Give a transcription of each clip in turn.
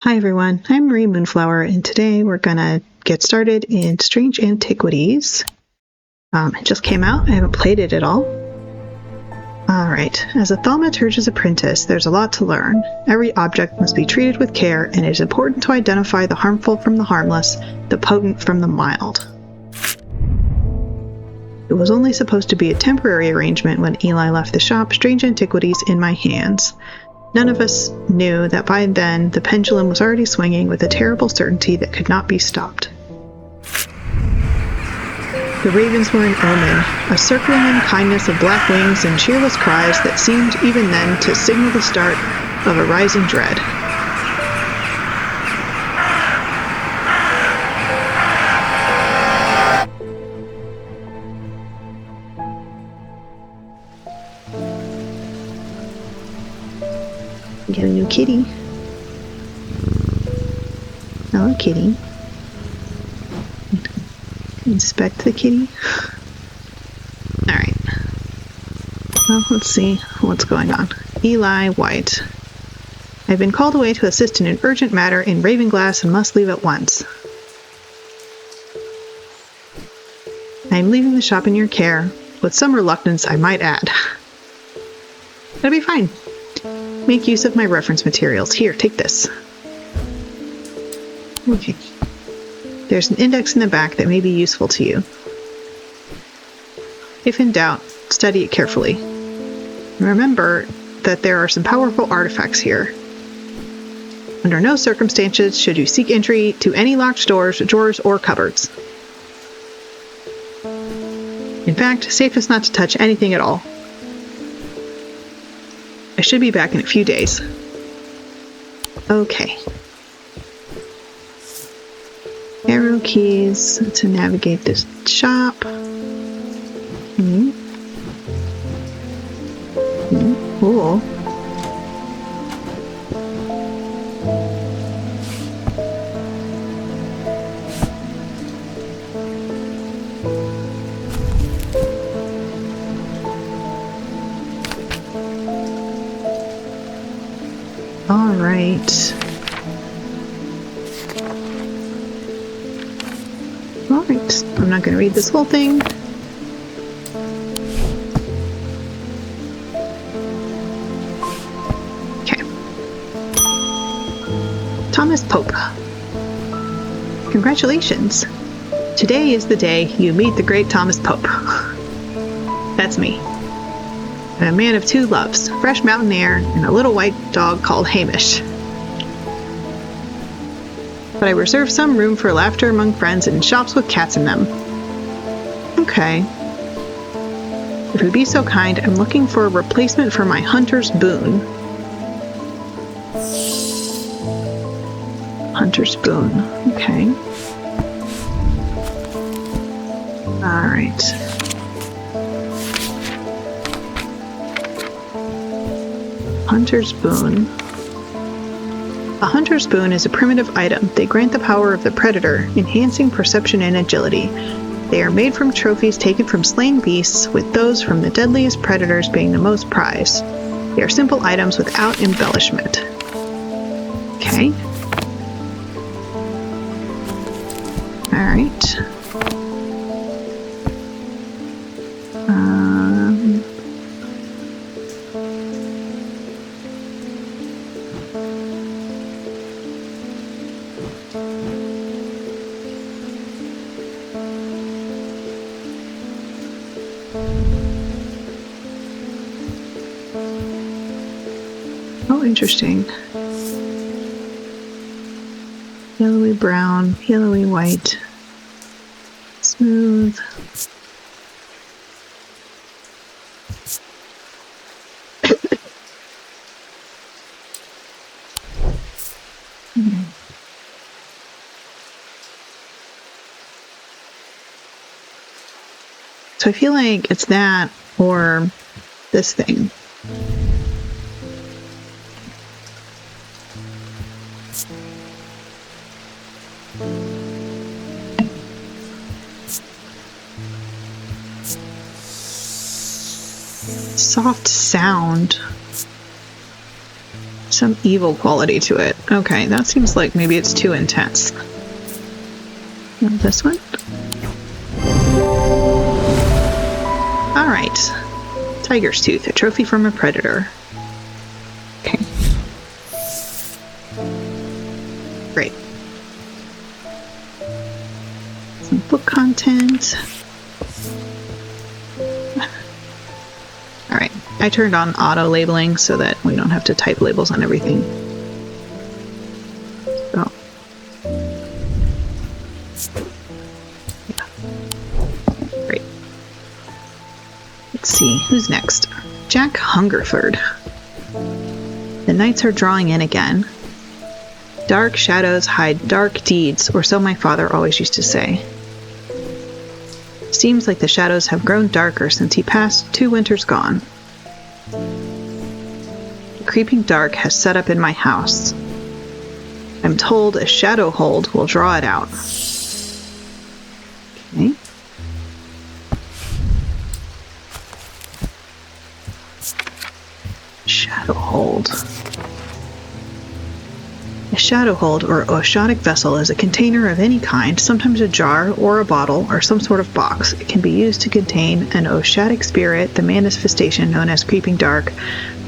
Hi everyone, I'm Marie Moonflower, and today we're gonna get started in Strange Antiquities. It just came out, I haven't played it at all. Alright, as a thaumaturgist apprentice, there's a lot to learn. Every object must be treated with care, and it is important to identify the harmful from the harmless, the potent from the mild. It was only supposed to be a temporary arrangement when Eli left the shop, Strange Antiquities in my hands. None of us knew that by then the pendulum was already swinging with a terrible certainty that could not be stopped. The ravens were an omen, a circling unkindness of black wings and cheerless cries that seemed even then to signal the start of a rising dread. Get a new kitty. Hello, kitty. Inspect the kitty. Alright. Well, let's see what's going on. Eli White. I've been called away to assist in an urgent matter in Ravenglass and must leave at once. I am leaving the shop in your care, with some reluctance, I might add. That'll be fine. Make use of my reference materials. Here, take this. Okay. There's an index in the back that may be useful to you. If in doubt, study it carefully. Remember that there are some powerful artifacts here. Under no circumstances should you seek entry to any locked doors, drawers, or cupboards. In fact, safest not to touch anything at all. I should be back in a few days. Okay. Arrow keys to navigate this shop. Cool. Alright. Alright, I'm not going to read this whole thing. Okay. Thomas Pope. Congratulations. Today is the day you meet the great Thomas Pope. That's me. I'm a man of two loves, fresh mountain air and a little white dog called Hamish. But I reserve some room for laughter among friends and shops with cats in them. Okay. If you'd be so kind, I'm looking for a replacement for my hunter's boon. Hunter's boon. Okay. Alright. Hunter's boon. A hunter's boon is a primitive item. They grant the power of the predator, enhancing perception and agility. They are made from trophies taken from slain beasts, with those from the deadliest predators being the most prized. They are simple items without embellishment. Okay. Alright. Oh, interesting. Yellowy brown, yellowy white, smooth. So I feel like it's that or this thing. soft sound. Some evil quality to it. Okay, that seems like maybe it's too intense. And this one? Alright. Tiger's tooth, a trophy from a predator. Okay. Great. Some book content. Alright, I turned on auto labeling so that we don't have to type labels on everything. So, yeah. Great. Let's see, who's next? Jack Hungerford. The nights are drawing in again. Dark shadows hide dark deeds, or so my father always used to say. Seems like the shadows have grown darker since he passed 2 winters gone. The creeping dark has set up in my house. I'm told a shadow hold will draw it out. Okay. Shadow hold. A shadow hold or oshotic vessel is a container of any kind, sometimes a jar or a bottle or some sort of box. It can be used to contain an oshotic spirit, the manifestation known as creeping dark,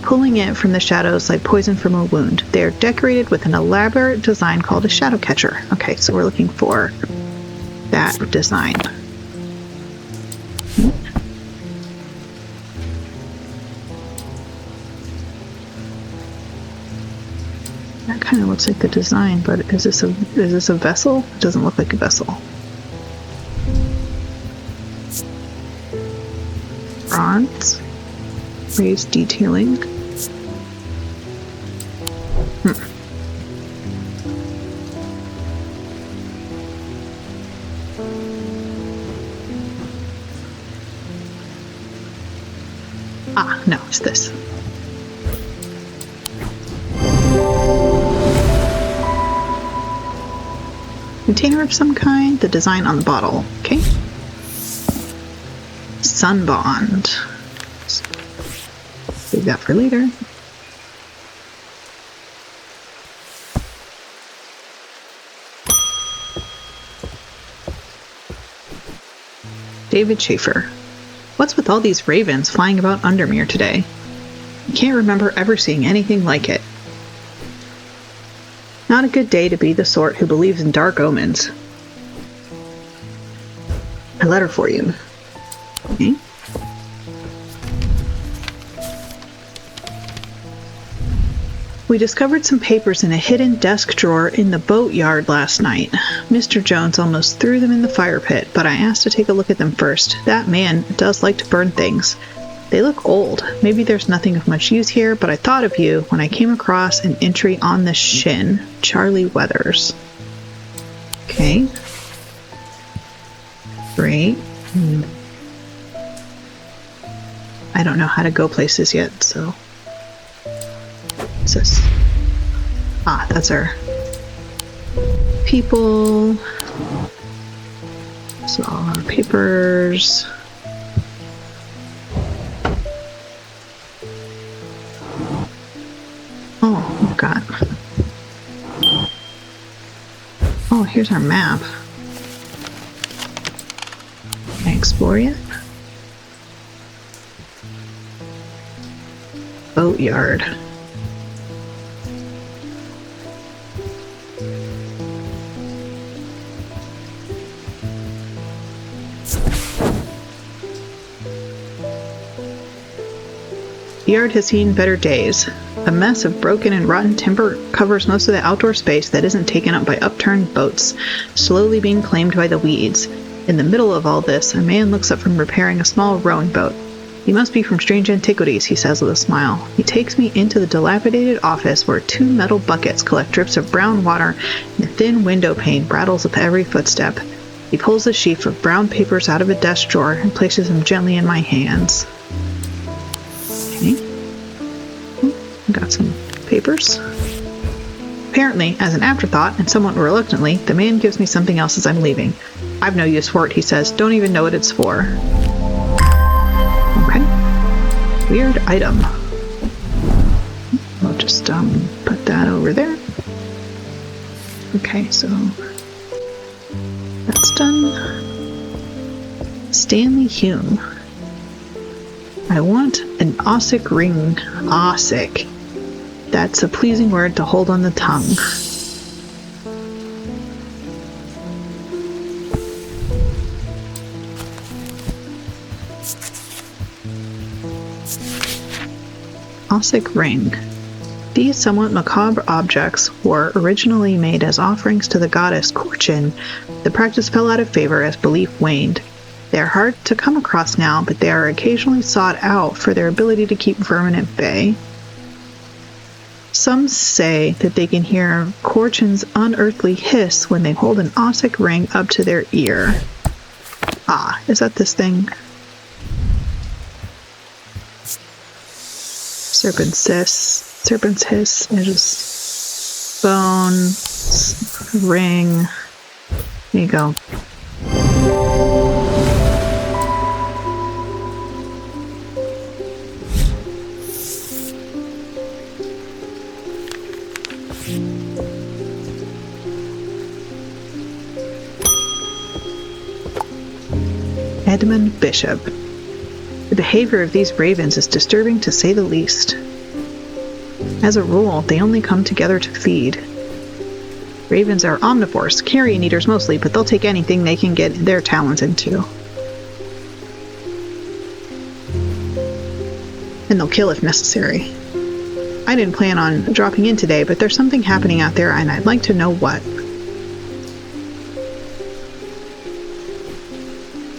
pulling it from the shadows like poison from a wound. They are decorated with an elaborate design called a shadow catcher. Okay, so we're looking for that design. That kind of looks like the design, but is this a vessel? It doesn't look like a vessel. Bronze. Raised detailing. Ah, no, it's this. Container of some kind, the design on the bottle. Okay. Sunbond. Save that for later. David Schaefer. What's with all these ravens flying about Undermere today? I can't remember ever seeing anything like it. Not a good day to be the sort who believes in dark omens. A letter for you. Okay. We discovered some papers in a hidden desk drawer in the boatyard last night. Mr. Jones almost threw them in the fire pit, but I asked to take a look at them first. That man does like to burn things. They look old. Maybe there's nothing of much use here, but I thought of you when I came across an entry on the shin. Charlie Weathers. Okay. Great. I don't know how to go places yet, so... What's this? Ah, that's our people. So all our papers. Oh, God. Oh, here's our map. Can I explore yet? Boatyard. The yard has seen better days. A mess of broken and rotten timber covers most of the outdoor space that isn't taken up by upturned boats, slowly being claimed by the weeds. In the middle of all this, a man looks up from repairing a small rowing boat. He must be from Strange Antiquities, he says with a smile. He takes me into the dilapidated office where 2 metal buckets collect drips of brown water and a thin window pane rattles with every footstep. He pulls a sheaf of brown papers out of a desk drawer and places them gently in my hands. Got some papers. Apparently, as an afterthought, and somewhat reluctantly, the man gives me something else as I'm leaving. I've no use for it, he says. Don't even know what it's for. Okay. Weird item. I'll just put that over there. Okay, so that's done. Stanley Hume. I want an Ossic ring. Ossic. That's a pleasing word to hold on the tongue. Ossic ring. These somewhat macabre objects were originally made as offerings to the goddess Corchin. The practice fell out of favor as belief waned. They are hard to come across now, but they are occasionally sought out for their ability to keep vermin at bay. Some say that they can hear Corchin's unearthly hiss when they hold an Ossic ring up to their ear. Ah, is that this thing? Serpent's hiss, and just bone, ring. There you go. Edmund Bishop. The behavior of these ravens is disturbing to say the least. As a rule, they only come together to feed. Ravens are omnivores, carrion eaters mostly, but they'll take anything they can get their talons into. And they'll kill if necessary. I didn't plan on dropping in today, but there's something happening out there and I'd like to know what.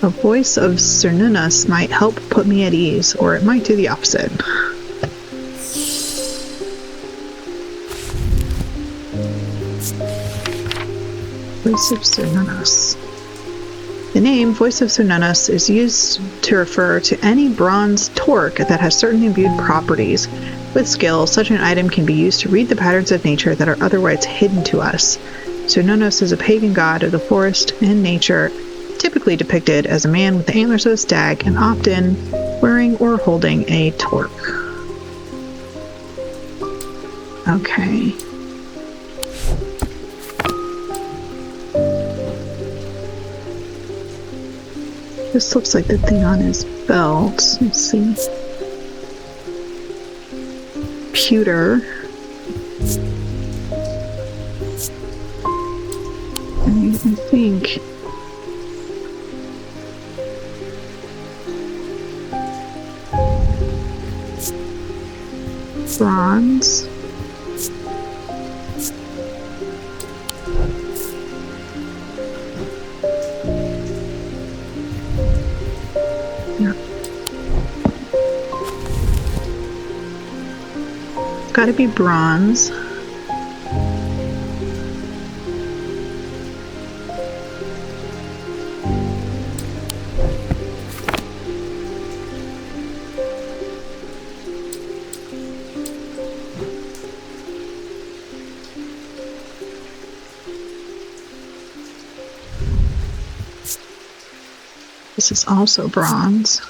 A voice of Cernunnos might help put me at ease, or it might do the opposite. Voice of Cernunnos. The name Voice of Cernunnos is used to refer to any bronze torque that has certain imbued properties. With skill, such an item can be used to read the patterns of nature that are otherwise hidden to us. Cernunnos is a pagan god of the forest and nature, typically depicted as a man with the antlers of a stag and often wearing or holding a torque. Okay. This looks like the thing on his belt. Let's see. Pewter. I think bronze. Yeah. It's got to be bronze. This is also bronze.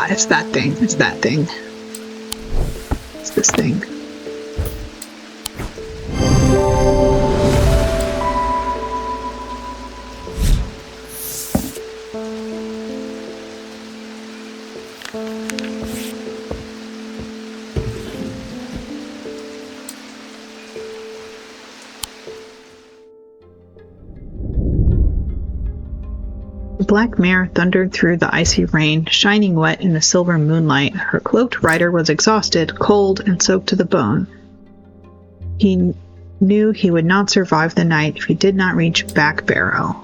It's that thing. It's that thing. It's this thing. The black mare thundered through the icy rain, shining wet in the silver moonlight. Her cloaked rider was exhausted, cold, and soaked to the bone. He knew he would not survive the night if he did not reach Back Barrow.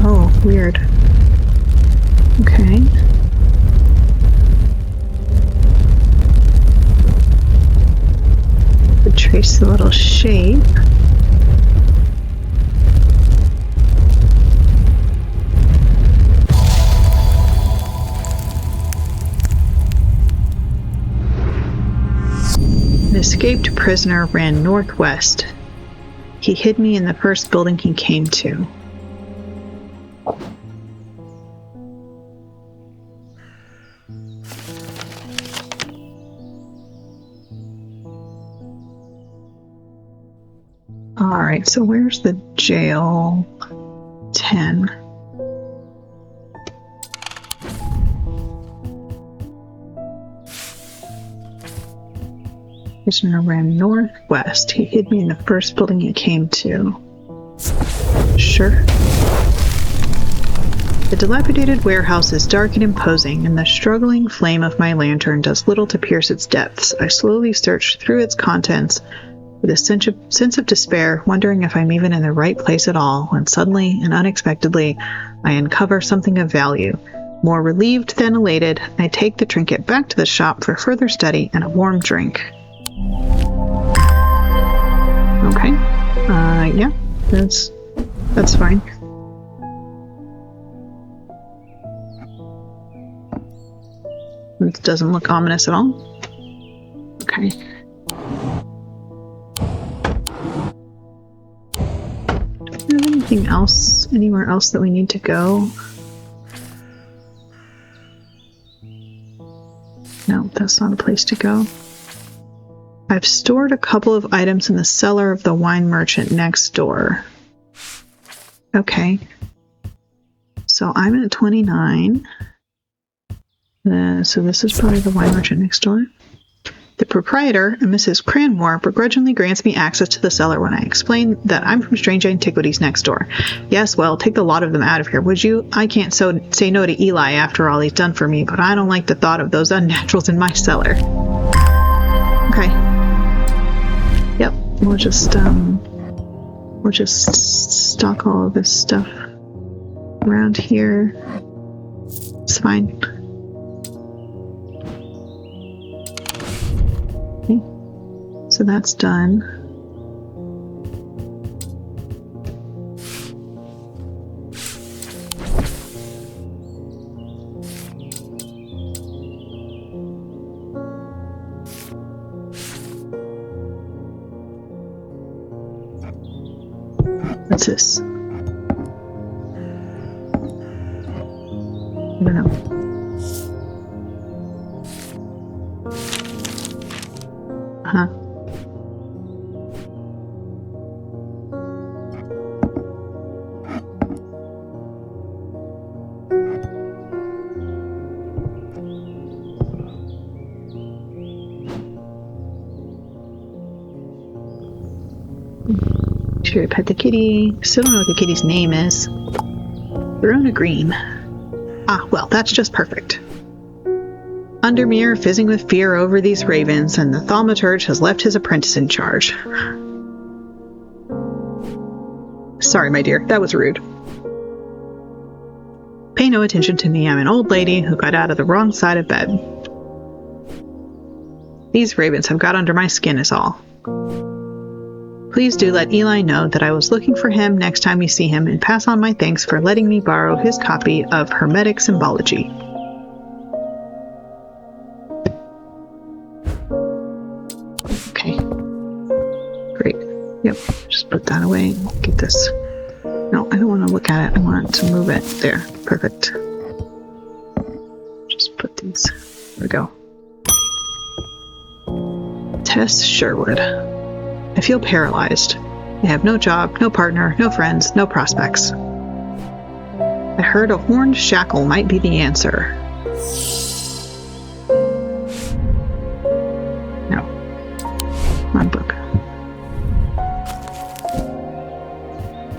Oh, weird. Okay. trace the little shape. An escaped prisoner ran northwest. He hid me in the first building he came to. Alright, so where's the jail? 10. Prisoner ran northwest. He hid me in the first building he came to. Sure. The dilapidated warehouse is dark and imposing, and the struggling flame of my lantern does little to pierce its depths. I slowly search through its contents with a sense of despair, wondering if I'm even in the right place at all, when suddenly and unexpectedly I uncover something of value. More relieved than elated, I take the trinket back to the shop for further study and a warm drink. Okay. Yeah, that's fine. It doesn't look ominous at all. Okay. Do we have anything else, anywhere else that we need to go? No, that's not a place to go. I've stored a couple of items in the cellar of the wine merchant next door. Okay. So I'm at 29. So this is probably the wine merchant next door. The proprietor, Mrs. Cranmore, begrudgingly grants me access to the cellar when I explain that I'm from Strange Antiquities next door. Yes, well, take the lot of them out of here, would you? I can't say no to Eli after all he's done for me, but I don't like the thought of those unnaturals in my cellar. Okay. Yep, we'll just stock all of this stuff around here. It's fine. Okay. So that's done. What's this? I don't know. Uh-huh. Sure, pet the kitty. Still don't know what the kitty's name is. Verona Green. Ah, well, that's just perfect. Undermere fizzing with fear over these ravens, and the thaumaturge has left his apprentice in charge. Sorry, my dear, that was rude. Pay no attention to me, I'm an old lady who got out of the wrong side of bed. These ravens have got under my skin is all. Please do let Eli know that I was looking for him next time you see him, and pass on my thanks for letting me borrow his copy of Hermetic Symbology. Okay. Great. Yep. Just put that away and get this. No, I don't want to look at it. I want to move it. There. Perfect. Just put these. There we go. Tess Sherwood. I feel paralyzed. I have no job, no partner, no friends, no prospects. I heard a horned shackle might be the answer. No. Wrong book.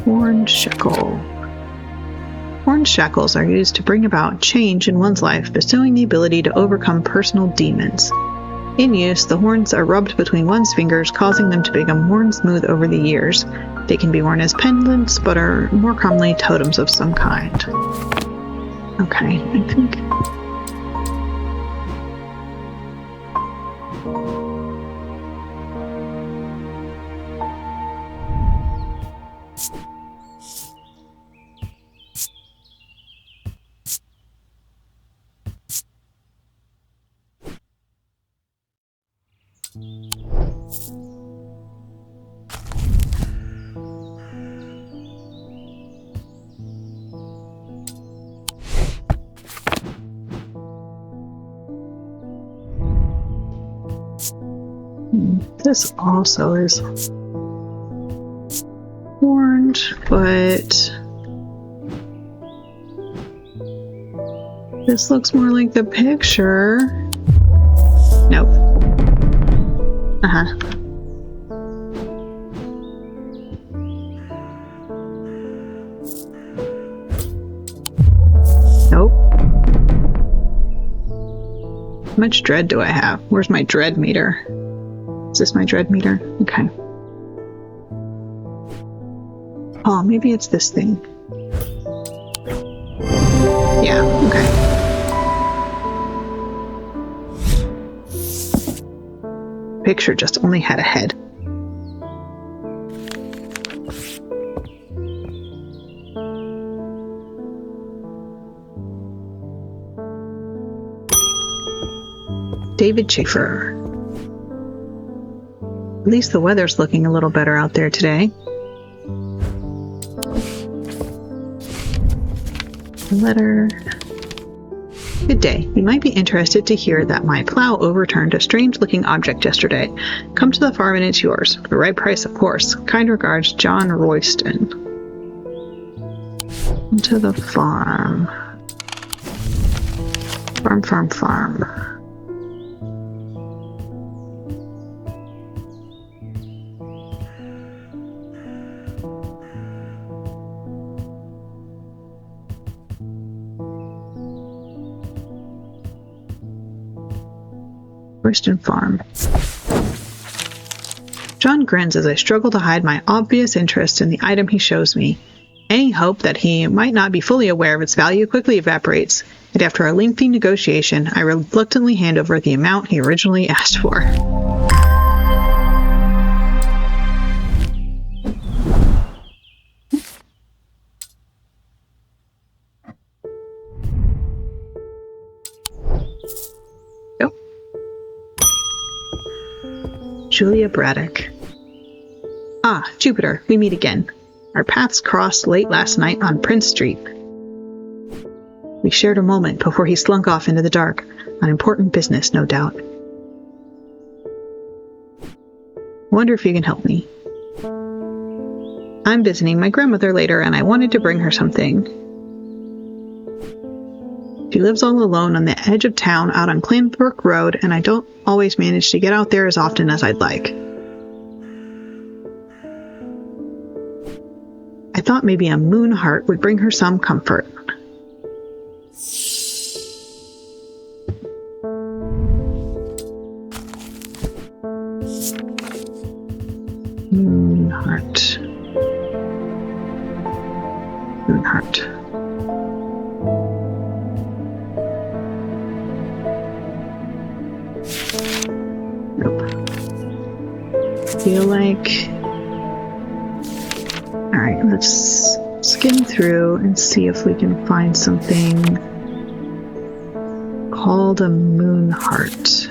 Horned shackle. Horned shackles are used to bring about change in one's life, bestowing the ability to overcome personal demons. In use, the horns are rubbed between one's fingers, causing them to become worn smooth over the years. They can be worn as pendants, but are more commonly totems of some kind. Okay, I think... This also is orange, but this looks more like the picture. Nope. Nope. How much dread do I have? Where's my dread meter? Is this my dread meter? Okay. Oh, maybe it's this thing. Yeah, okay. Picture just only had a head. David Schaefer. At least the weather's looking a little better out there today. Letter. Good day. You might be interested to hear that my plow overturned a strange-looking object yesterday. Come to the farm and it's yours. For the right price, of course. Kind regards, John Royston. Come to the farm. Farm. Royston Farm. John grins as I struggle to hide my obvious interest in the item he shows me. Any hope that he might not be fully aware of its value quickly evaporates, and after a lengthy negotiation, I reluctantly hand over the amount he originally asked for. Julia Braddock. Ah, Jupiter, we meet again. Our paths crossed late last night on Prince Street. We shared a moment before he slunk off into the dark, on important business, no doubt. Wonder if you can help me. I'm visiting my grandmother later, and I wanted to bring her something. She lives all alone on the edge of town out on Clanbrook Road, and I don't always manage to get out there as often as I'd like. I thought maybe a moon heart would bring her some comfort. Moon heart. Moon heart. Feel like... Alright, let's skim through and see if we can find something called a moon heart.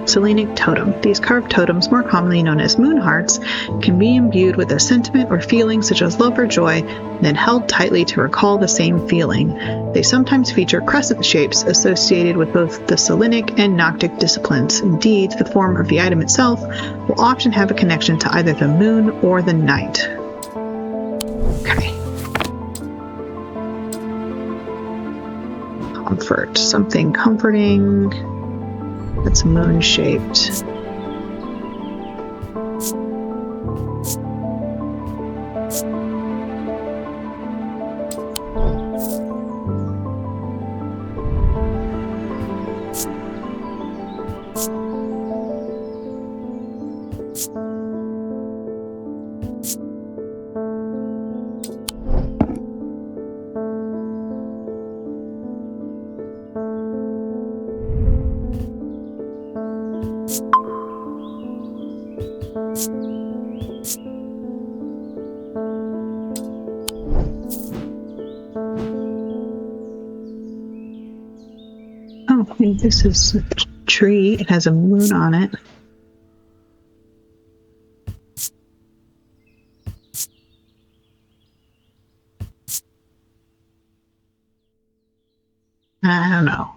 Selenic totem. These carved totems, more commonly known as moon hearts, can be imbued with a sentiment or feeling such as love or joy, then held tightly to recall the same feeling. They sometimes feature crescent shapes associated with both the Selenic and Noctic disciplines. Indeed, the form of the item itself will often have a connection to either the moon or the night. Okay. Comfort. Something comforting. That's moon-shaped. This is a tree. It has a moon on it. I don't know.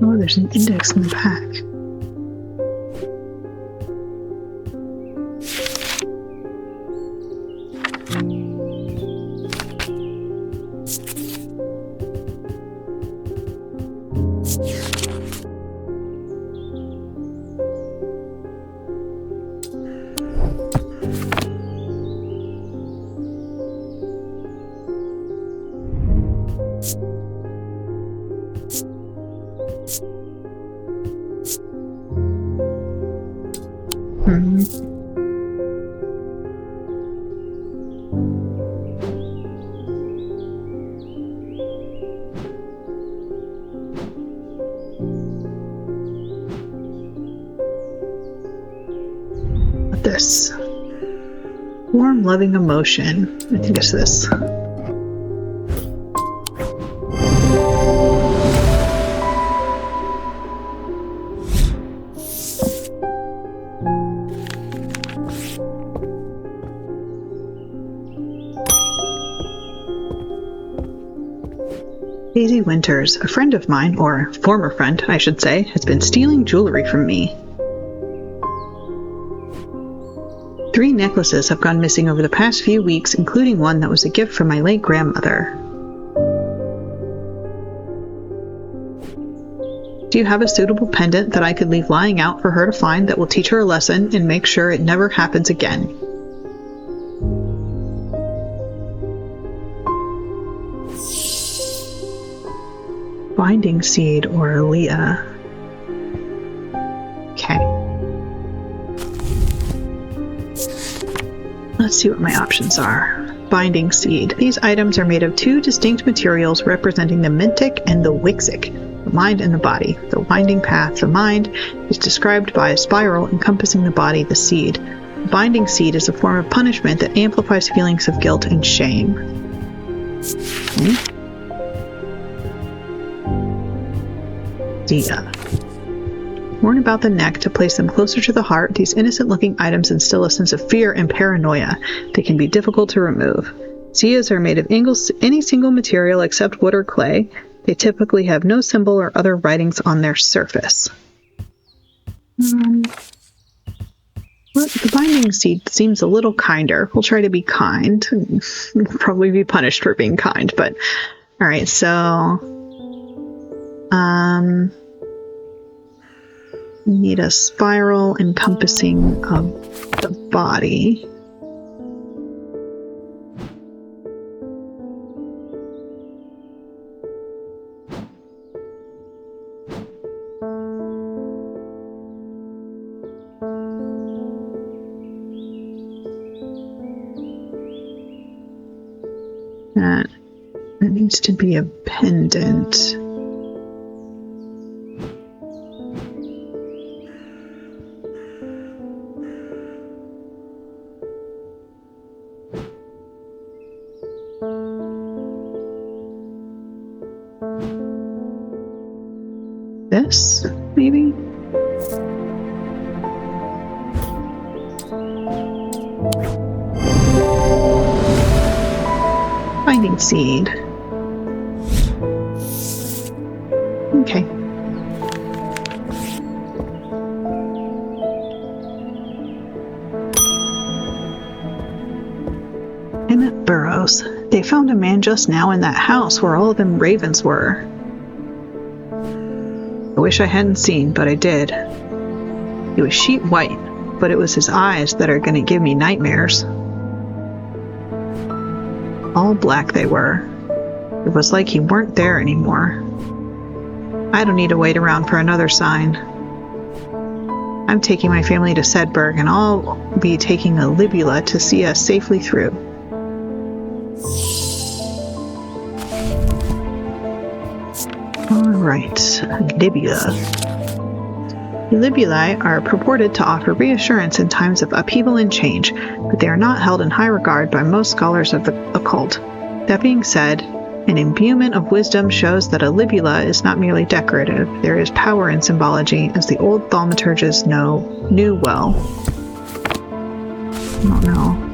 Oh, there's an index in the pack. This warm, loving emotion. I think it's this. Daisy Winters, a friend of mine, or former friend, I should say, has been stealing jewelry from me. 3 necklaces have gone missing over the past few weeks, including one that was a gift from my late grandmother. Do you have a suitable pendant that I could leave lying out for her to find that will teach her a lesson and make sure it never happens again? Binding seed or Leah. Okay. Let's see what my options are. Binding seed. These items are made of 2 distinct materials representing the Mintic and the Wixic, the mind and the body. The winding path, the mind, is described by a spiral encompassing the body, the seed. The binding seed is a form of punishment that amplifies feelings of guilt and shame. Okay. Dia. Worn about the neck to place them closer to the heart, these innocent-looking items instill a sense of fear and paranoia. They can be difficult to remove. Zias are made of any single material except wood or clay. They typically have no symbol or other writings on their surface. The binding seed seems a little kinder. We'll try to be kind. We'll probably be punished for being kind, but... Alright, so... we need a spiral encompassing of the body. That needs to be a pendant. This, maybe? Binding seed. Okay. Emmett Burroughs. They found a man just now in that house where all of them ravens were. I wish I hadn't seen, but I did. He was sheet white, but it was his eyes that are going to give me nightmares. All black they were. It was like he weren't there anymore. I don't need to wait around for another sign. I'm taking my family to Sedberg, and I'll be taking a Libula to see us safely through. Alright, Libya. Libuli are purported to offer reassurance in times of upheaval and change, but they are not held in high regard by most scholars of the occult. That being said, an imbuement of wisdom shows that a libula is not merely decorative. There is power in symbology, as the old thaumaturges knew well. I don't know.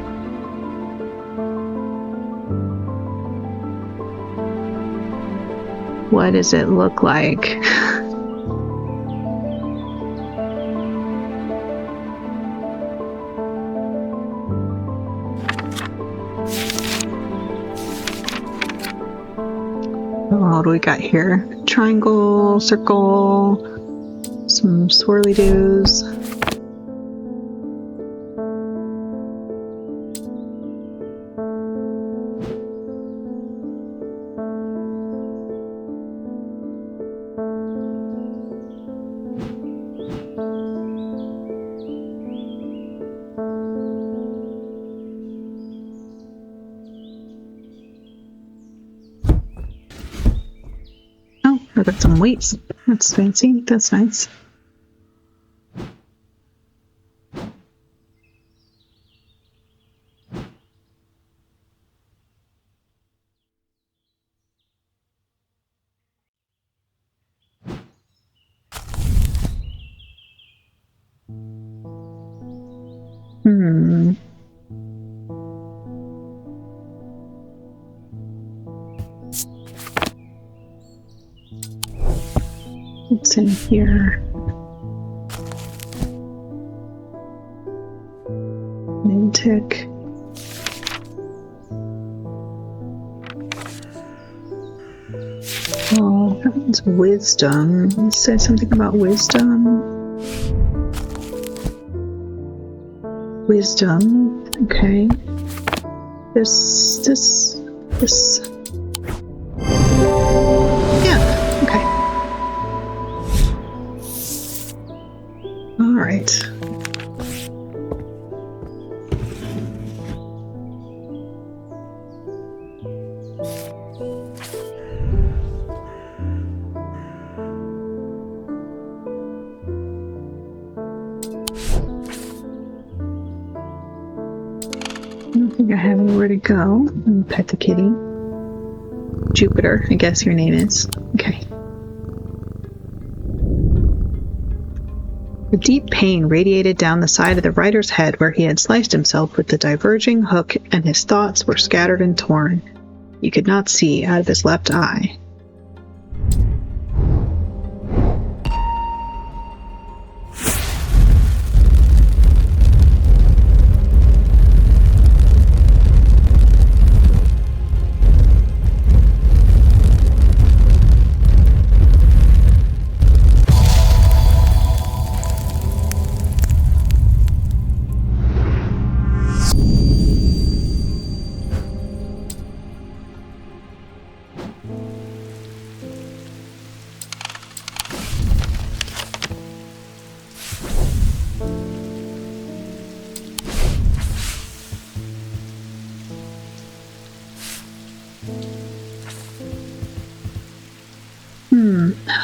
What does it look like? What do we got here? Triangle, circle, some swirly-doos. I got some weights. That's fancy. That's nice. What's in here? Mintic. Oh, that one's wisdom. It says something about wisdom. Wisdom. Okay. This. Yeah, okay. All right. I don't think I have anywhere to go. Pet the kitty. Jupiter, I guess your name is. Okay. A deep pain radiated down the side of the writer's head where he had sliced himself with the diverging hook, and his thoughts were scattered and torn. He could not see out of his left eye.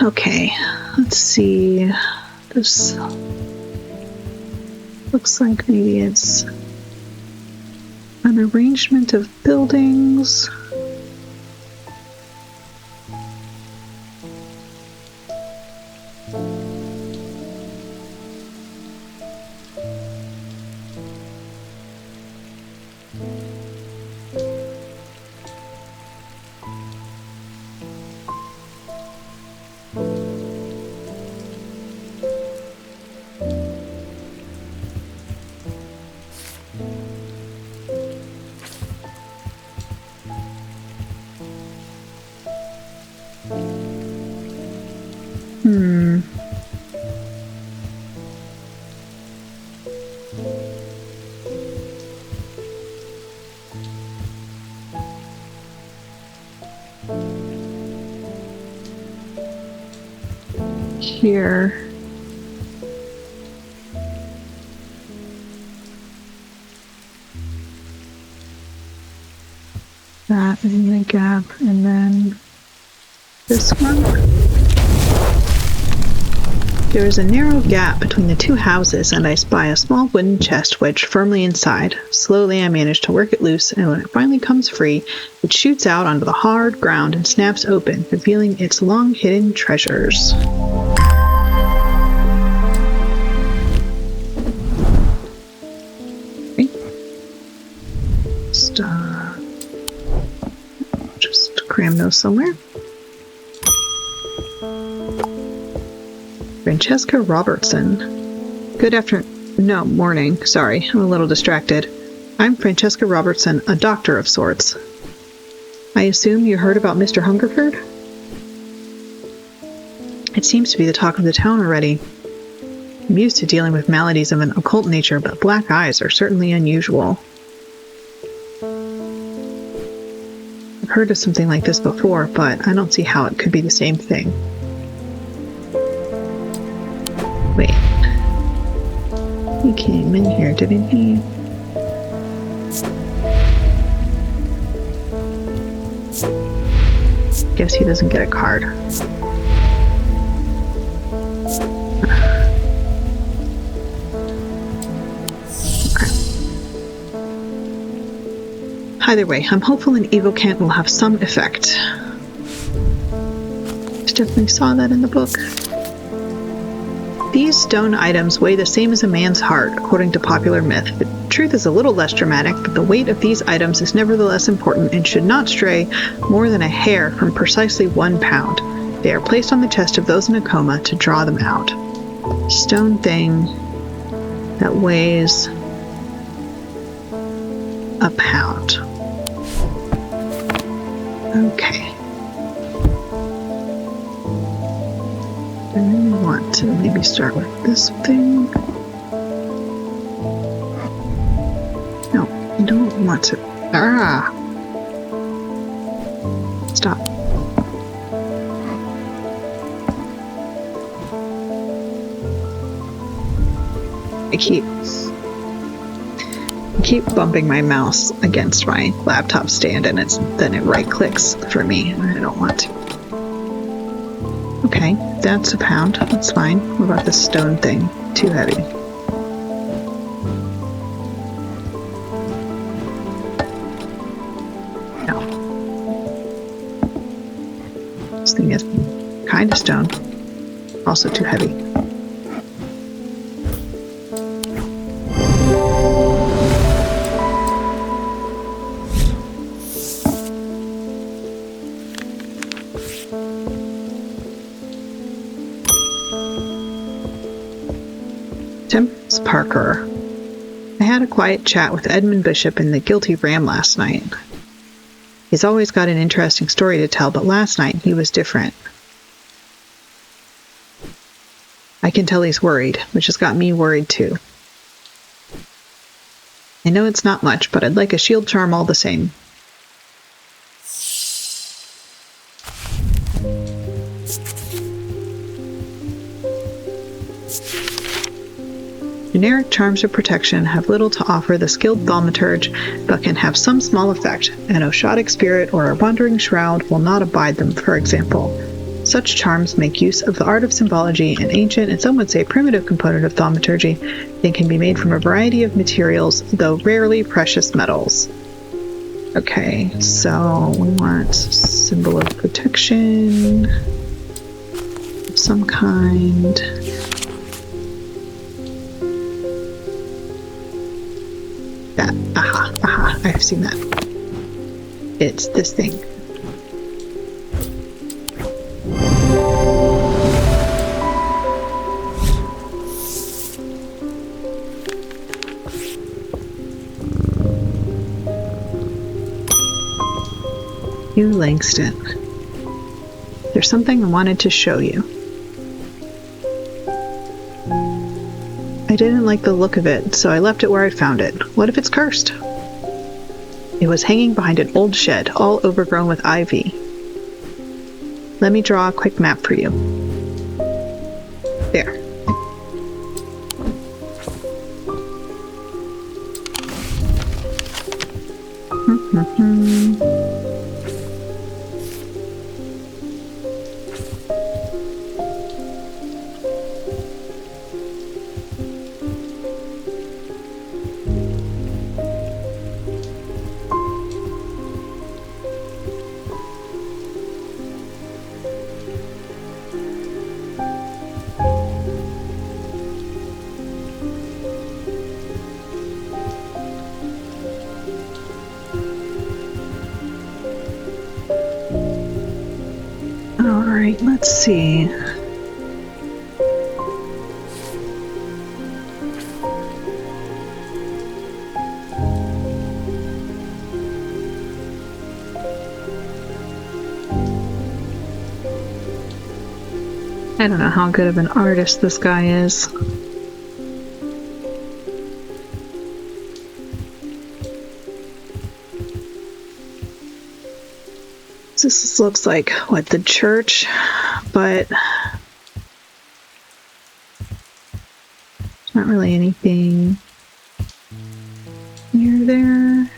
Okay, let's see. This looks like maybe it's an arrangement of buildings. Here. That in the gap, and then this one. There is a narrow gap between the two houses, and I spy a small wooden chest wedged firmly inside. Slowly, I manage to work it loose, and when it finally comes free, it shoots out onto the hard ground and snaps open, revealing its long-hidden treasures. Okay. Just cram those somewhere. Francesca Robertson. Good afternoon. No, morning. Sorry, I'm a little distracted. I'm Francesca Robertson, a doctor of sorts. I assume you heard about Mr. Hungerford? It seems to be the talk of the town already. I'm used to dealing with maladies of an occult nature, but black eyes are certainly unusual. I've heard of something like this before, but I don't see how it could be the same thing. Wait. He came in here, didn't he? Guess he doesn't get a card. Okay. Either way, I'm hopeful an evocant will have some effect. Definitely saw that in the book. These stone items weigh the same as a man's heart, according to popular myth. The truth is a little less dramatic, but the weight of these items is nevertheless important and should not stray more than a hair from precisely 1 pound. They are placed on the chest of those in a coma to draw them out. Stone thing that weighs a pound. Okay. I really want to maybe start with this thing. No, I don't want to. Ah! Stop. I keep bumping my mouse against my laptop stand, and then it right clicks for me, and I don't want to. Okay, that's a pound. That's fine. What about this stone thing? Too heavy. No. This thing is kind of stone. Also too heavy. Parker. I had a quiet chat with Edmund Bishop in the Guilty Ram last night. He's always got an interesting story to tell, but last night he was different. I can tell he's worried, which has got me worried too. I know it's not much, but I'd like a shield charm all the same. Generic charms of protection have little to offer the skilled thaumaturge, but can have some small effect. An Oshotic spirit or a wandering shroud will not abide them, for example. Such charms make use of the art of symbology, an ancient and some would say primitive component of thaumaturgy. They can be made from a variety of materials, though rarely precious metals. Okay, so we want symbol of protection of some kind. That. Aha, I've seen that. It's this thing. Hugh Langston. There's something I wanted to show you. I didn't like the look of it, so I left it where I found it. What if it's cursed? It was hanging behind an old shed, all overgrown with ivy. Let me draw a quick map for you. There. see. I don't know how good of an artist this guy is. This looks like, what, the church, but not really anything near there.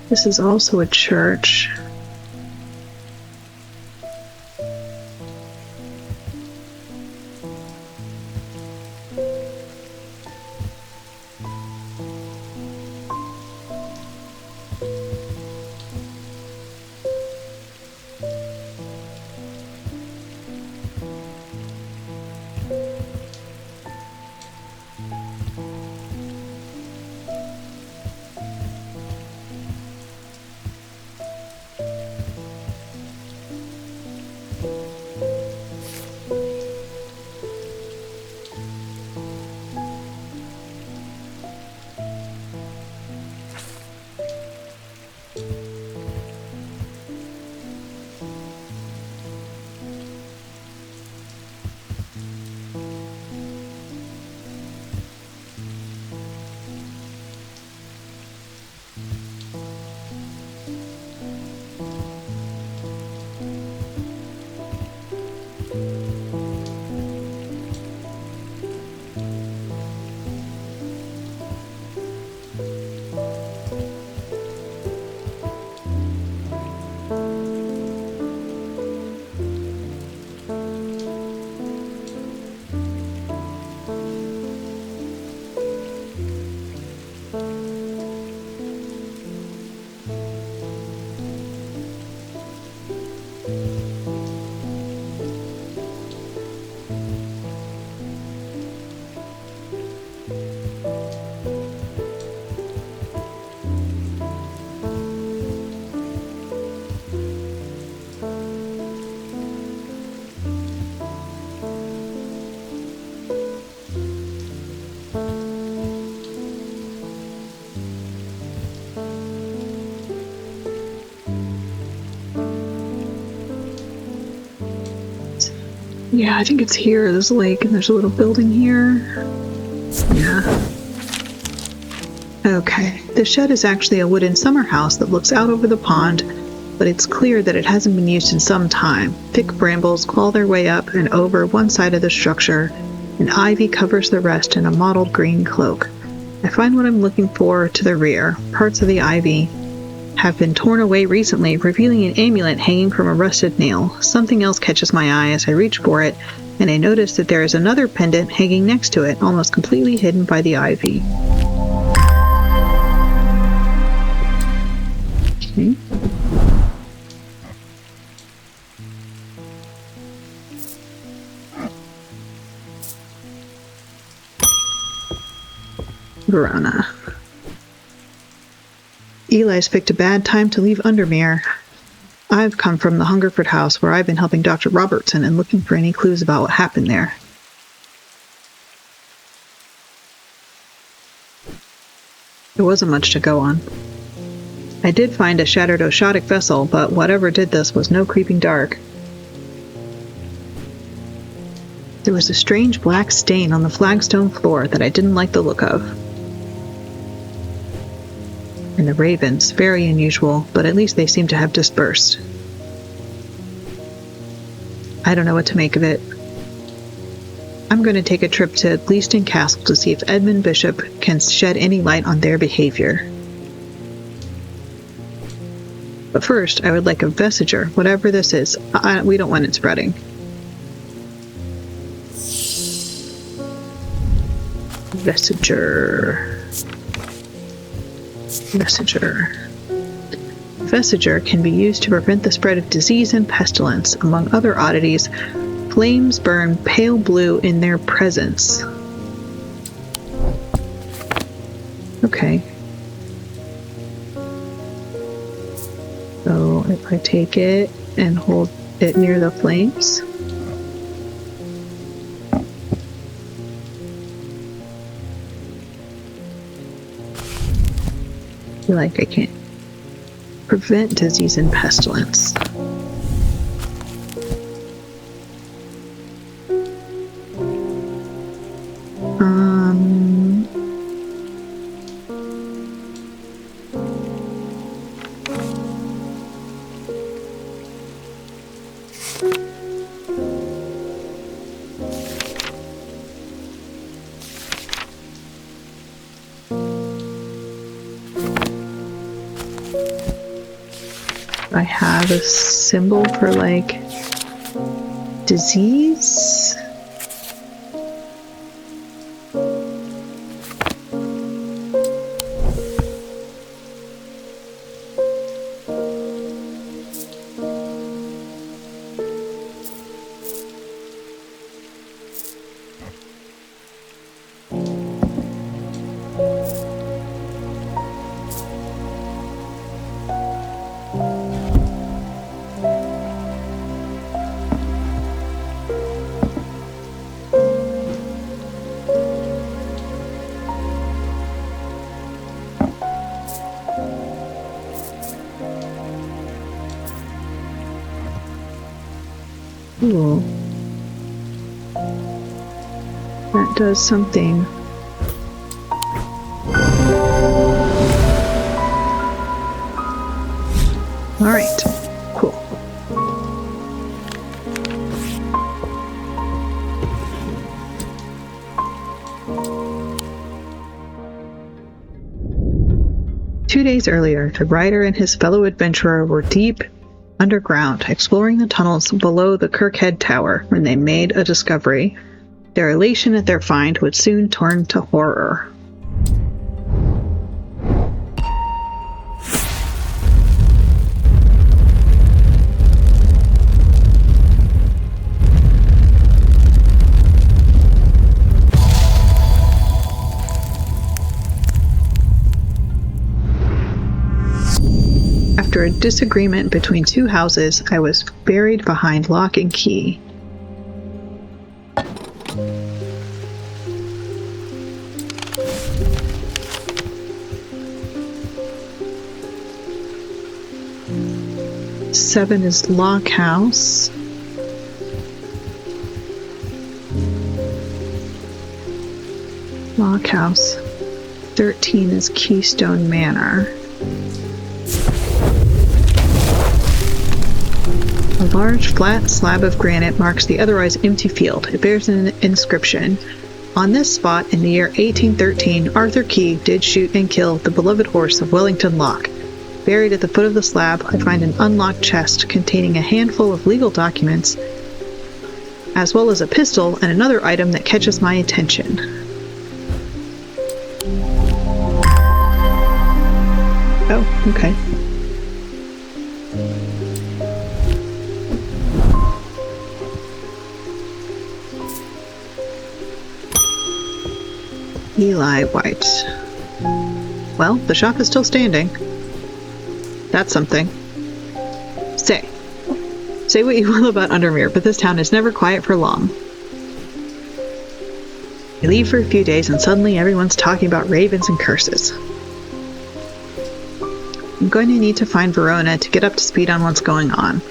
This is also a church. Yeah, I think it's here. There's a lake and there's a little building here. Yeah. Okay. The shed is actually a wooden summer house that looks out over the pond, but it's clear that it hasn't been used in some time. Thick brambles claw their way up and over one side of the structure, and ivy covers the rest in a mottled green cloak. I find what I'm looking for to the rear. Parts of the ivy have been torn away recently, revealing an amulet hanging from a rusted nail. Something else catches my eye as I reach for it, and I notice that there is another pendant hanging next to it, almost completely hidden by the ivy. Okay. Verona. Eli's picked a bad time to leave Undermere. I've come from the Hungerford house where I've been helping Dr. Robertson and looking for any clues about what happened there. There wasn't much to go on. I did find a shattered Oshotic vessel, but whatever did this was no creeping dark. There was a strange black stain on the flagstone floor that I didn't like the look of. And the ravens, very unusual, but at least they seem to have dispersed. I don't know what to make of it. I'm going to take a trip to Gleaston Castle to see if Edmund Bishop can shed any light on their behavior. But first, I would like a vestiger, whatever this is. We don't want it spreading. Vestiger. Vestiger can be used to prevent the spread of disease and pestilence. Among other oddities, flames burn pale blue in their presence. Okay. So if I take it and hold it near the flames. I feel like I can't prevent disease and pestilence. I have a symbol for like disease. Ooh. That does something. All right, cool. Two days earlier, the writer and his fellow adventurer were deep underground, exploring the tunnels below the Kirkhead Tower when they made a discovery. Their elation at their find would soon turn to horror. After a disagreement between two houses, I was buried behind lock and key. Seven is lock house. Lock house. 13 is Keystone Manor. A large, flat slab of granite marks the otherwise empty field. It bears an inscription. On this spot, in the year 1813, Arthur Key did shoot and kill the beloved horse of Wellington Locke. Buried at the foot of the slab, I find an unlocked chest containing a handful of legal documents, as well as a pistol and another item that catches my attention. Oh, okay. Eli White. Well, the shop is still standing. That's something. Say what you will about Undermere, but this town is never quiet for long. You leave for a few days and suddenly everyone's talking about ravens and curses. I'm going to need to find Verona to get up to speed on what's going on.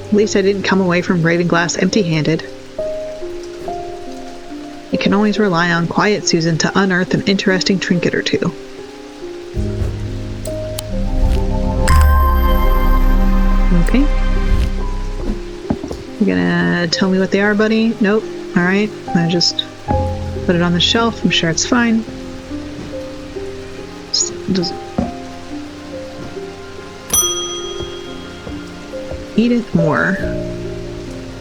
At least I didn't come away from Ravenglass empty-handed. You can always rely on Quiet Susan to unearth an interesting trinket or two. Okay. You gonna tell me what they are, buddy? Nope. Alright. I just put it on the shelf. I'm sure it's fine. Edith Moore.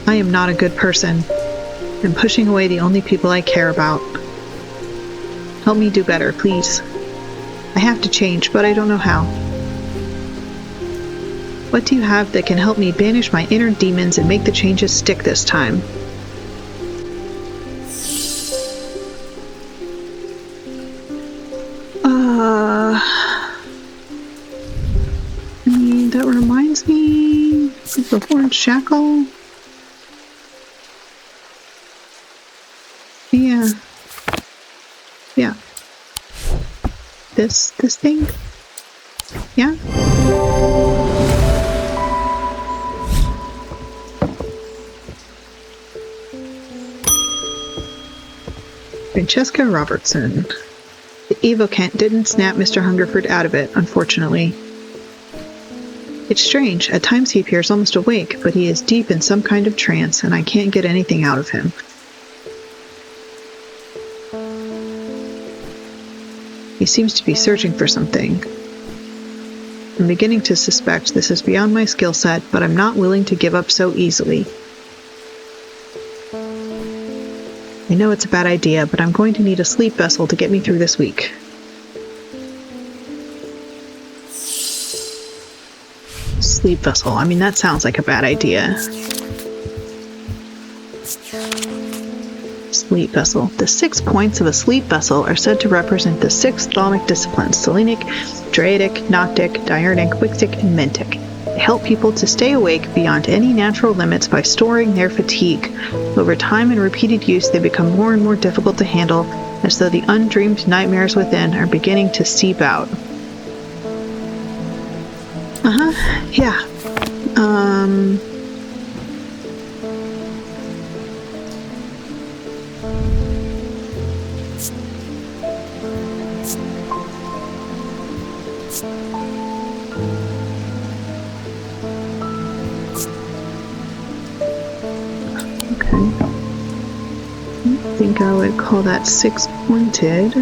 I am not a good person. I'm pushing away the only people I care about. Help me do better, please. I have to change, but I don't know how. What do you have that can help me banish my inner demons and make the changes stick this time? I mean, that reminds me of the Horned Shackle. Yeah. Yeah. This thing? Yeah? Francesca Robertson. The evocant didn't snap Mr. Hungerford out of it, unfortunately. It's strange. At times he appears almost awake, but he is deep in some kind of trance, and I can't get anything out of him. He seems to be searching for something. I'm beginning to suspect this is beyond my skill set, but I'm not willing to give up so easily. I know it's a bad idea, but I'm going to need a sleep vessel to get me through this week. Sleep vessel. I mean, that sounds like a bad idea. Sleep vessel. The 6 points of a sleep vessel are said to represent the 6 thaumic disciplines: Selenic, Draidic, Noctic, Diurnic, Wictic, and Mentic. They help people to stay awake beyond any natural limits by storing their fatigue. Over time and repeated use, they become more and more difficult to handle, as though the undreamed nightmares within are beginning to seep out. Yeah. I think I would call that 6-pointed.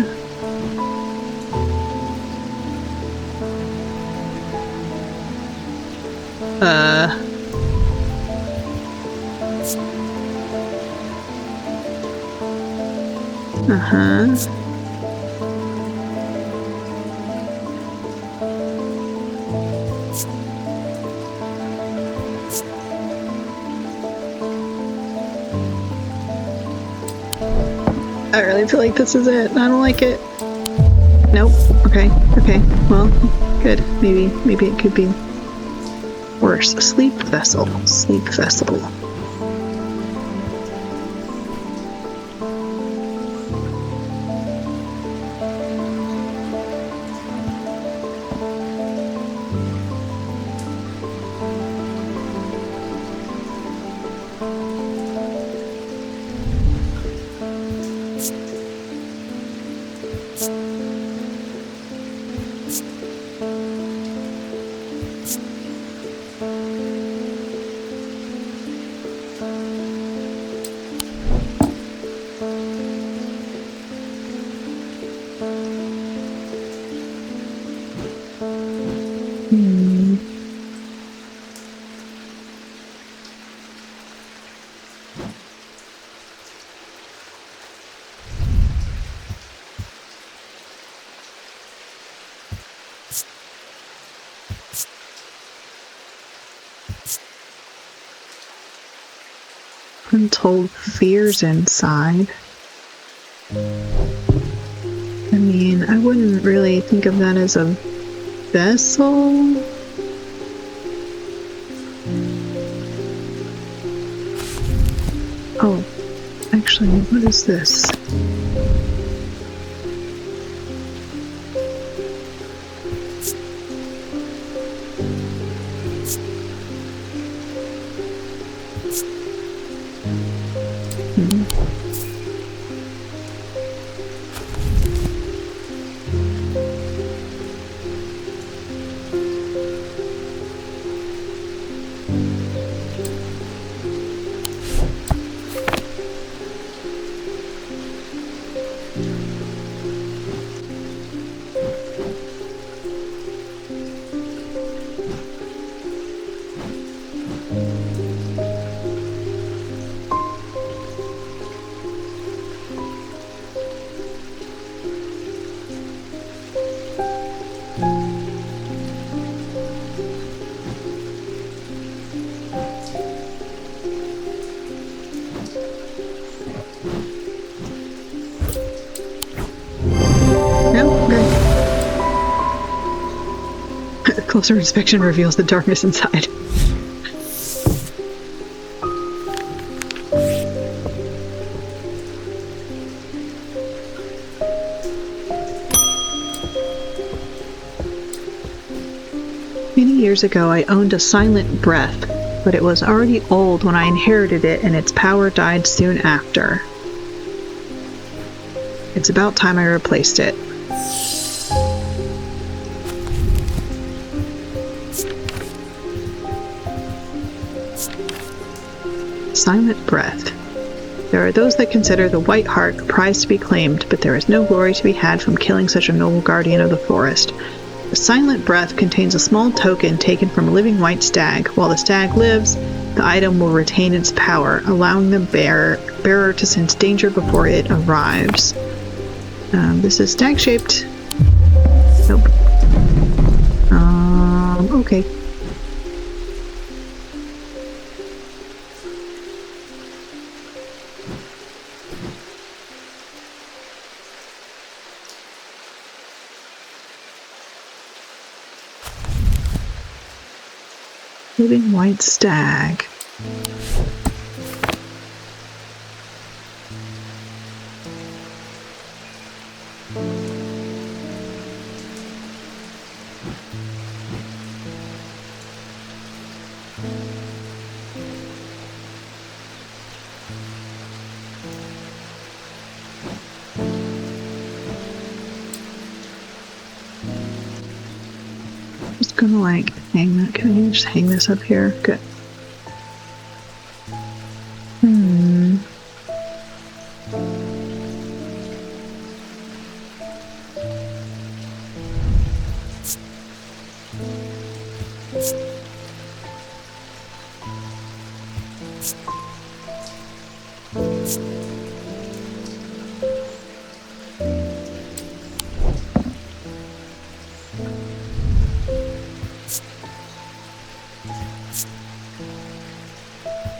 I really feel like this is it. I don't like it. Nope. Okay. Well, good. Maybe it could be worse. A sleep vessel. Sleep vessel. Untold fears inside. I mean, I wouldn't really think of that as a vessel. Oh, actually, what is this? Closer inspection reveals the darkness inside. Many years ago, I owned a silent breath, but it was already old when I inherited it, and its power died soon after. It's about time I replaced it. Silent breath. There are those that consider the white heart a prize to be claimed, but there is no glory to be had from killing such a noble guardian of the forest. The silent breath contains a small token taken from a living white stag. While the stag lives, the item will retain its power, allowing the bearer to sense danger before it arrives. This is stag-shaped. Nope. Okay. Living white stag. Just gonna like hang that. Can I just hang this up here? Good.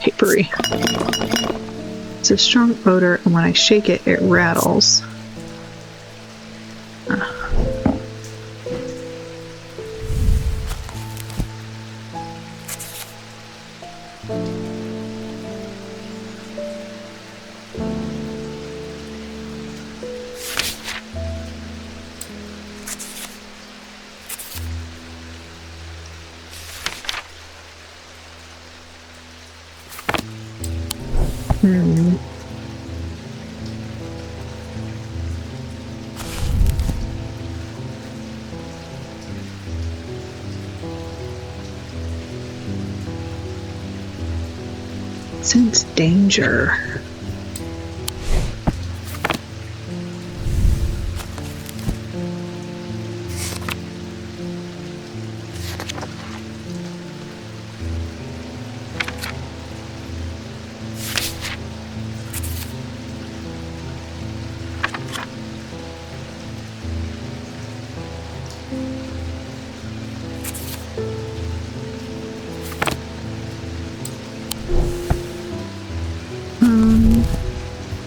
Papery. It's a strong odor, and when I shake it, it rattles. Sense danger.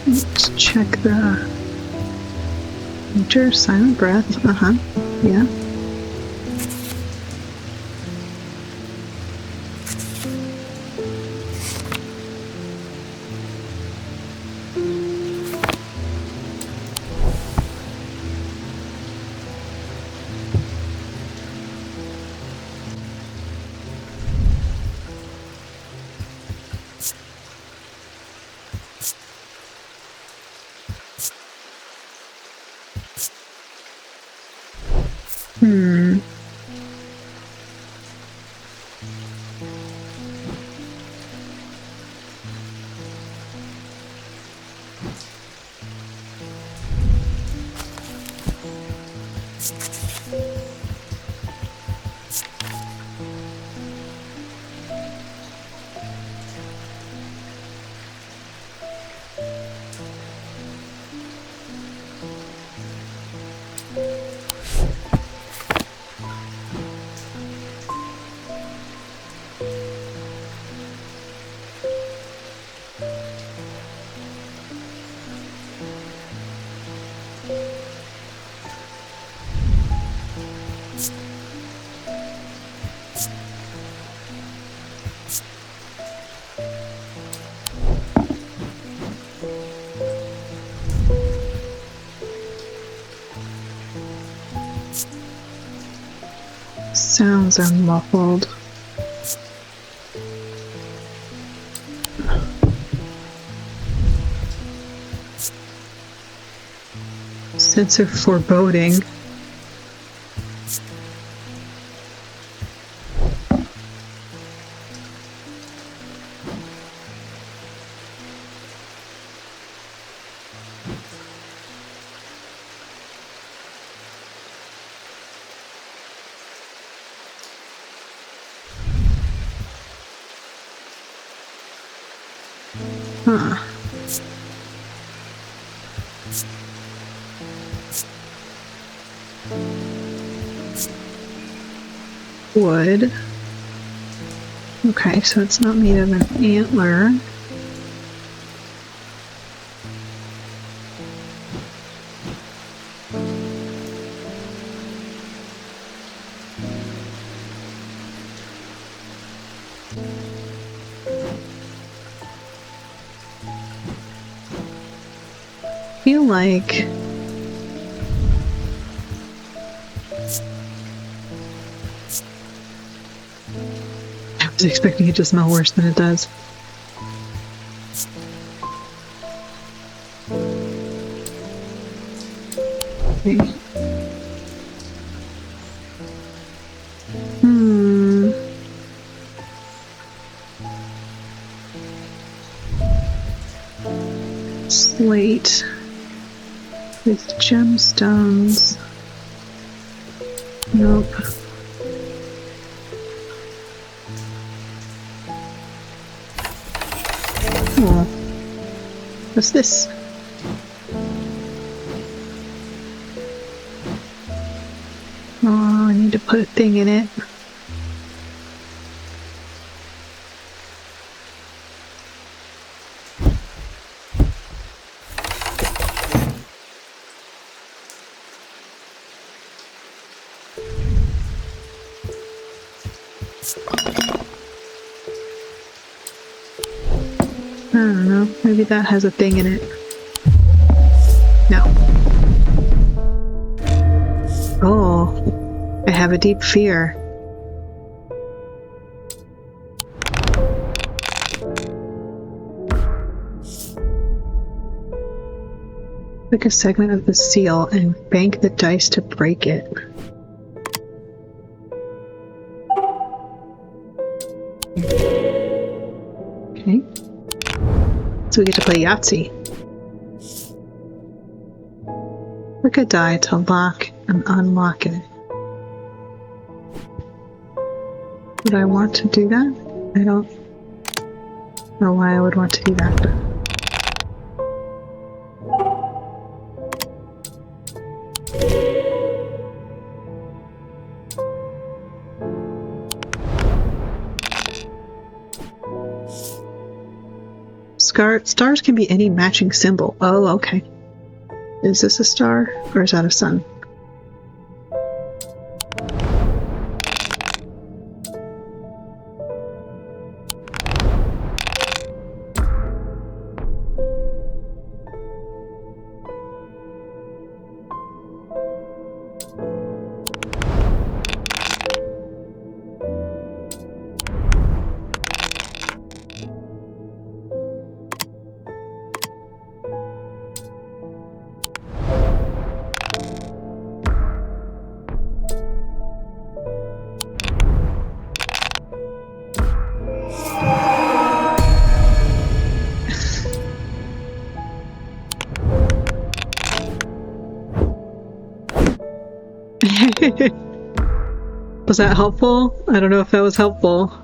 Let's check the enter silent breath. Yeah. Sounds are muffled. Sense of foreboding. Huh. Wood. Okay, so it's not made of an antler. I feel like I was expecting it to smell worse than it does. Okay. Slate with gemstones. Nope. Oh. What's this? Oh, I need to put a thing in it. I don't know. Maybe that has a thing in it. No. Oh, I have a deep fear. Pick a segment of the seal and bank the dice to break it. Okay. So we get to play Yahtzee. Pick a die to lock and unlock it. Would I want to do that? I don't know why I would want to do that. Stars can be any matching symbol. Oh, okay. Is this a star or is that a sun? Was that helpful? I don't know if that was helpful.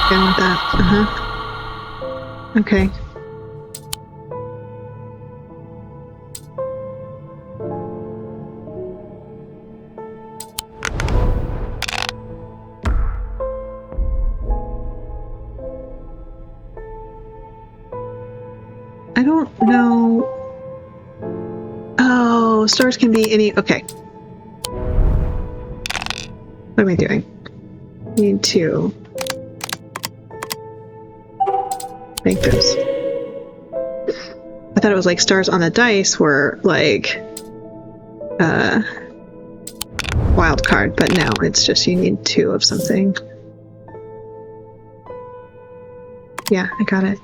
Down with that. Okay. those stars can be any... Okay. What am I doing? I need to make those. I thought it was like stars on the dice were like wild card, but no, it's just you need 2 of something. Yeah, I got it.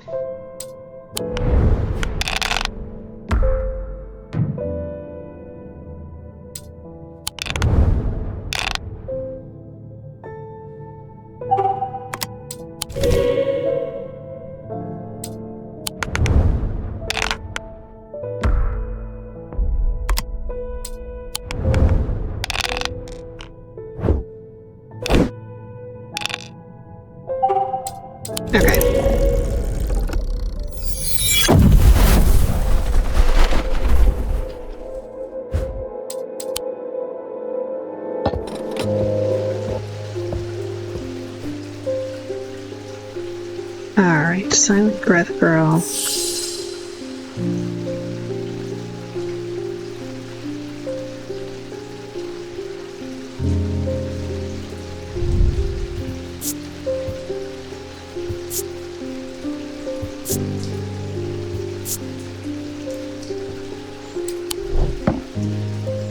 Alright, silent breath girl.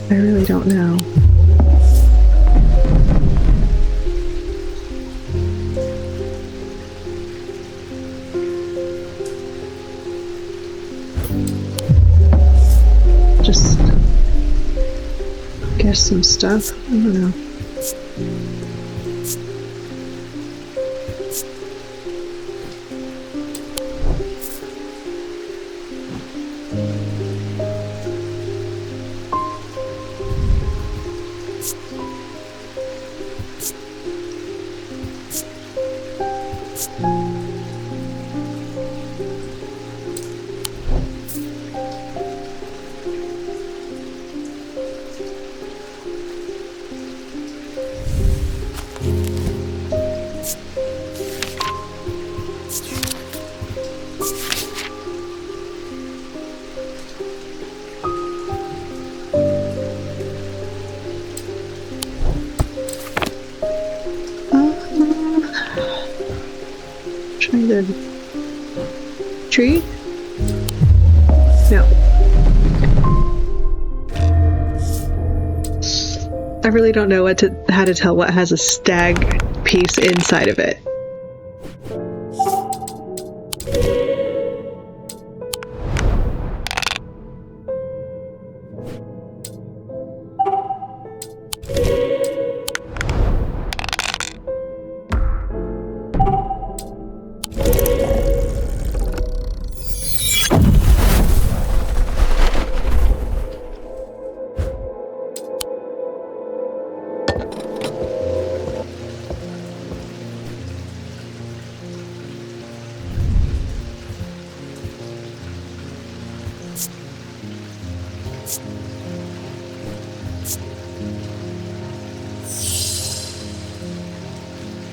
I really don't know. Just guess some stuff. I don't know. Trying to... Tree? No. I really don't know how to tell what has a stag piece inside of it.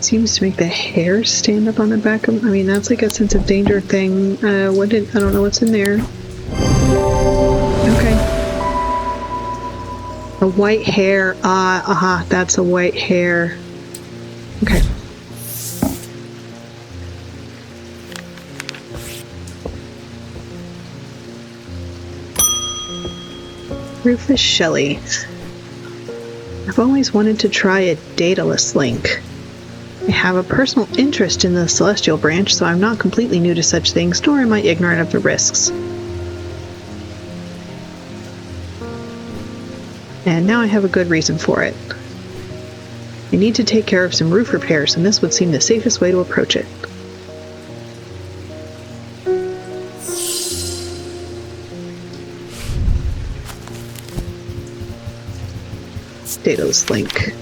Seems to make the hair stand up on the back of... I mean, that's like a sense of danger thing. I don't know what's in there. Okay. A white hair. That's a white hair. Okay. Rufus Shelley. I've always wanted to try a Daedalus link. I have a personal interest in the celestial branch, so I'm not completely new to such things, nor am I ignorant of the risks. And now I have a good reason for it. I need to take care of some roof repairs, and this would seem the safest way to approach it. Daedalus link.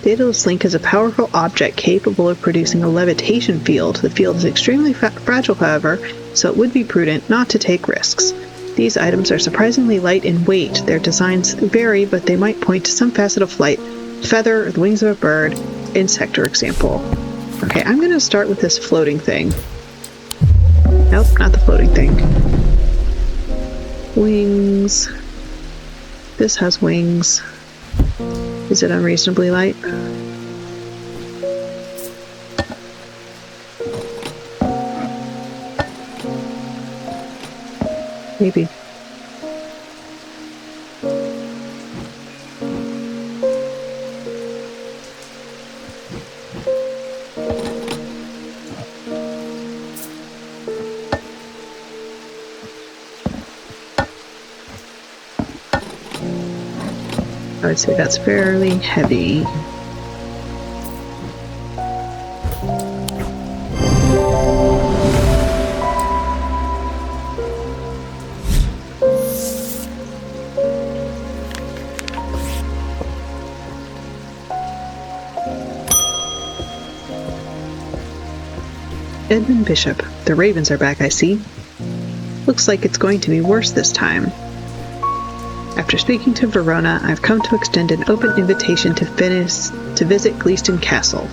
Daedalus link is a powerful object capable of producing a levitation field. The field is extremely fragile, however, so it would be prudent not to take risks. These items are surprisingly light in weight. Their designs vary, but they might point to some facet of flight. Feather, or the wings of a bird, insect, for example. Okay, I'm going to start with this floating thing. Nope, not the floating thing. Wings. This has wings. Is it unreasonably light? Maybe. I would say that's fairly heavy. Edmund Bishop. The Ravens are back, I see. Looks like it's going to be worse this time. After speaking to Verona, I've come to extend an open invitation to visit Gleaston Castle.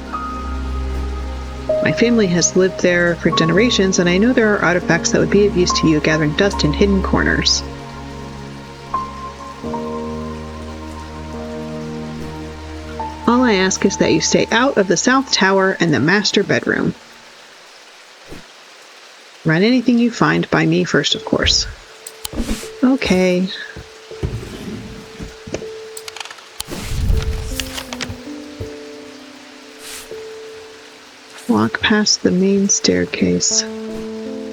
My family has lived there for generations, and I know there are artifacts that would be of use to you gathering dust in hidden corners. All I ask is that you stay out of the South Tower and the master bedroom. Run anything you find by me first, of course. Okay. Walk past the main staircase.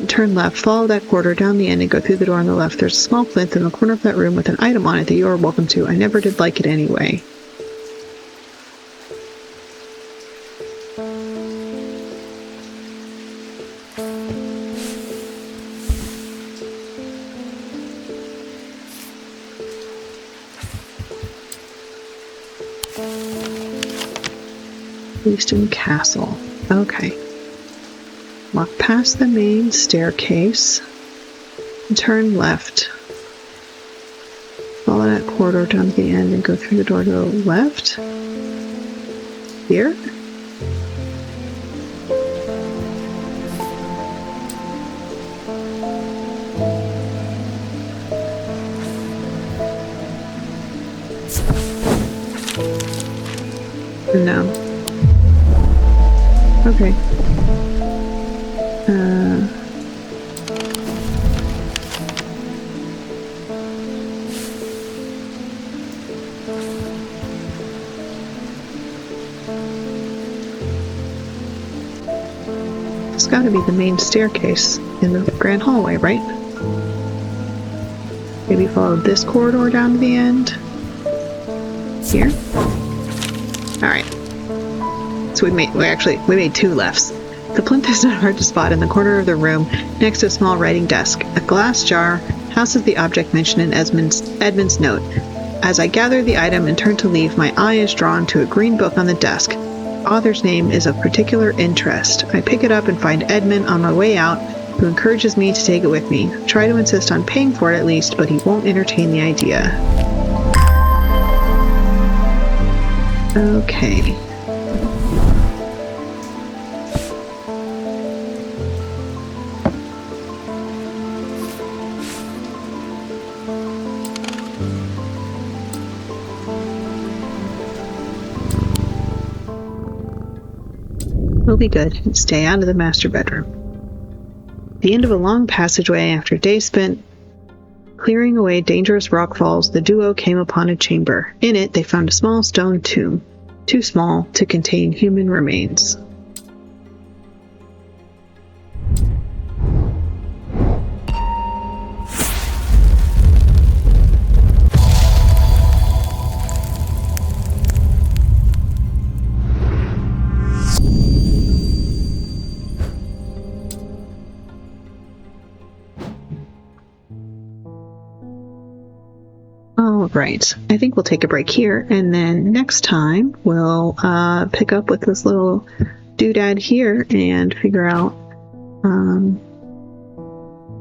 Turn left, follow that corridor down the end and go through the door on the left. There's a small plinth in the corner of that room with an item on it that you are welcome to. I never did like it anyway. Gleaston Castle. Okay. Walk past the main staircase and turn left. Follow that corridor down to the end and go through the door to the left. Here? No. Okay. It's got to be the main staircase in the grand hallway, right? Maybe follow this corridor down to the end. Here. Alright. So we made two lefts. The plinth is not hard to spot in the corner of the room next to a small writing desk. A glass jar houses the object mentioned in Edmund's note. As I gather the item and turn to leave, my eye is drawn to a green book on the desk. The author's name is of particular interest. I pick it up and find Edmund on my way out, who encourages me to take it with me. I try to insist on paying for it at least, but he won't entertain the idea. Okay. We'll be good and stay out of the master bedroom. At the end of a long passageway, after days spent clearing away dangerous rockfalls, the duo came upon a chamber. In it, they found a small stone tomb, too small to contain human remains. Right. I think we'll take a break here, and then next time we'll pick up with this little doodad here and figure out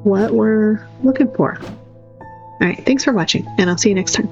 what we're looking for. All right. Thanks for watching, and I'll see you next time.